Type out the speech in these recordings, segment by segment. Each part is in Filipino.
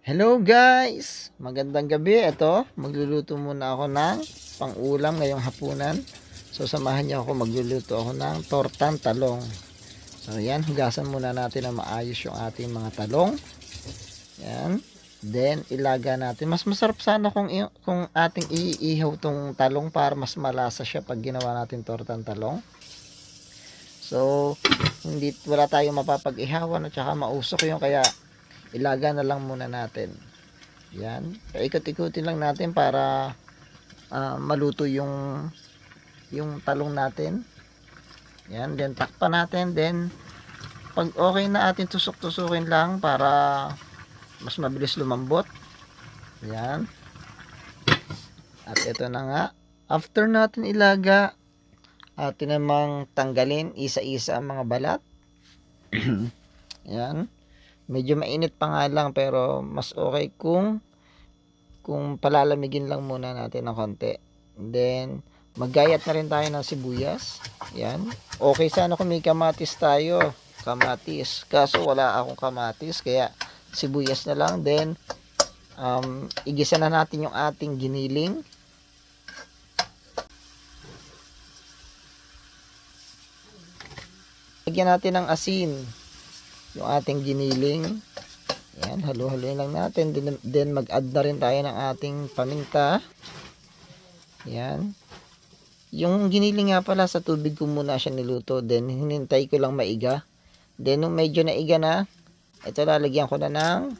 Hello guys! Magandang gabi. Ito, magluluto muna ako ng pang-ulam ngayong hapunan. So samahan niyo ako, magluluto ako ng tortang talong. So yan, hugasan muna natin na maayos yung ating mga talong. Yan. Then ilaga natin. Mas masarap sana kung ating iihaw tong talong para mas malasa siya pag ginawa natin tortang talong. So wala tayong mapapag-ihawan at saka mausok yung kaya ilaga na lang muna natin. Yan, paikot-ikutin lang natin para maluto yung talong natin. Yan, then takpan natin, then pag okay na atin tusok-tusukin lang para mas mabilis lumambot. Yan. At ito na nga, after natin ilaga, atin namang tanggalin isa-isa ang mga balat. Yan. Medyo mainit pa nga lang pero mas okay kung palalamigin lang muna natin ng konti. Then maggayat na rin tayo ng sibuyas. Yan. Okay sana kung may kamatis tayo. Kamatis. Kaso wala akong kamatis kaya sibuyas na lang. Then igisa na natin yung ating giniling. Lagyan natin ng asin yung ating giniling. Yan, halo-haloin lang natin. Then mag-add na rin tayo ng ating paminta. Yan. Yung giniling nga pala, sa tubig ko muna siya niluto. Then hinintay ko lang maiga. Then nung medyo naiga na, ito lalagyan ko na ng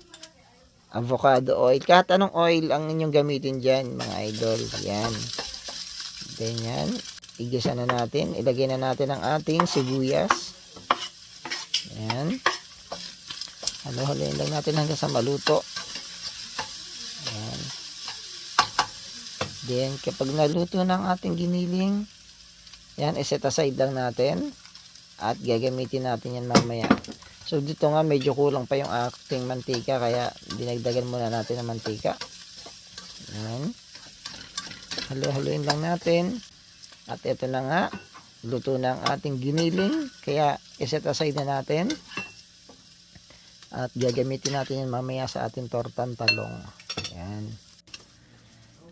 avocado oil. Kahit anong oil ang inyong gamitin dyan, mga idol. Yan. Then yan. Igisa na natin. Ilagay na natin ang ating sibuyas. Yan. Halo-haloin lang natin hanggang sa maluto. Ayan. Then, kapag naluto ng ating giniling, yan, iset aside lang natin. At gagamitin natin yan mamaya. So, dito nga medyo kulang pa yung ating mantika, kaya dinagdagan muna natin ng mantika. Ayan. Halo-haloin lang natin. At ito na nga, luto na ang ating giniling, kaya iset aside na natin. At gagamitin natin yan mamaya sa ating tortang talong. Yan.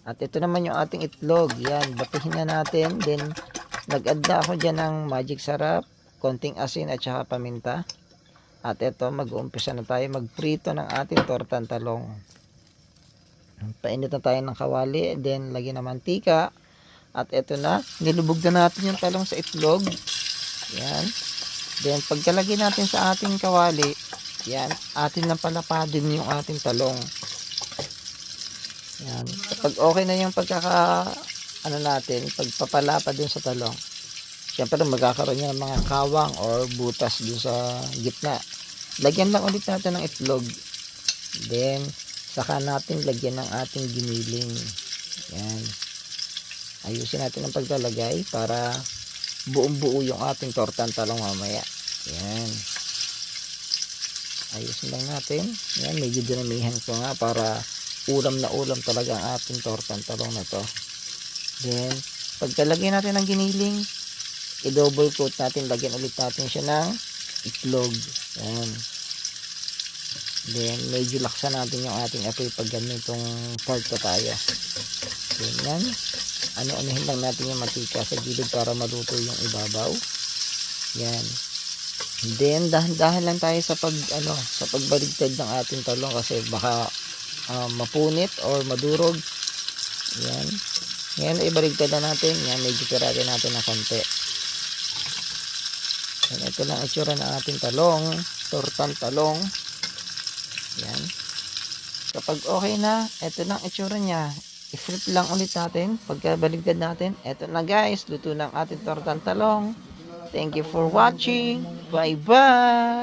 At ito naman yung ating itlog. Yan. Batuhin na natin. Then, nag-add na ako dyan ng magic sarap, konting asin at saka paminta. At ito, mag-uumpisa na tayo magprito ng ating tortang talong. Painit na tayo ng kawali. Then, lagyan ng mantika. At ito na. Nilubog na natin yung talong sa itlog. Yan. Then, pagkalagay natin sa ating kawali, yan, atin lang palapadin yung ating talong. Yan. Kapag okay na yung pagpapalapad dun sa talong, syempre magkakaroon niya ng mga kawang or butas dun sa gitna. Lagyan lang ulit natin ng itlog. Then, saka natin lagyan ng ating giniling. Yan. Ayusin natin ang paglalagay para buong buo yung ating tortang talong mamaya. Yan. Ayusin lang natin. Yan, medyo dinamihan ko nga para ulam na ulam talaga ang ating tortang talong na to. Then, pagkalagay natin ng giniling, i-double coat natin, lagyan ulit natin siya ng itlog. Yan. Then, medyo laksan natin yung ating apoy pag ganitong part na tayo. Then, yan. Ano-anuhin lang natin yung matika sa gilid para maluto yung ibabaw. Yan. Then dahan-dahan lang tayo sa pagbaligtad ng ating talong kasi baka mapunit or madurog. Yan. Ngayon ibaligtad na natin. Yan, medyo piratin natin ng konti. Yan, ito lang itsura ng ating talong, tortang talong. Yan. Kapag okay na, ito lang itsura niya. I-flip lang ulit natin pagka baligtad natin. Ito na guys, luto ng ating tortang talong. Thank you for watching. Bye-bye.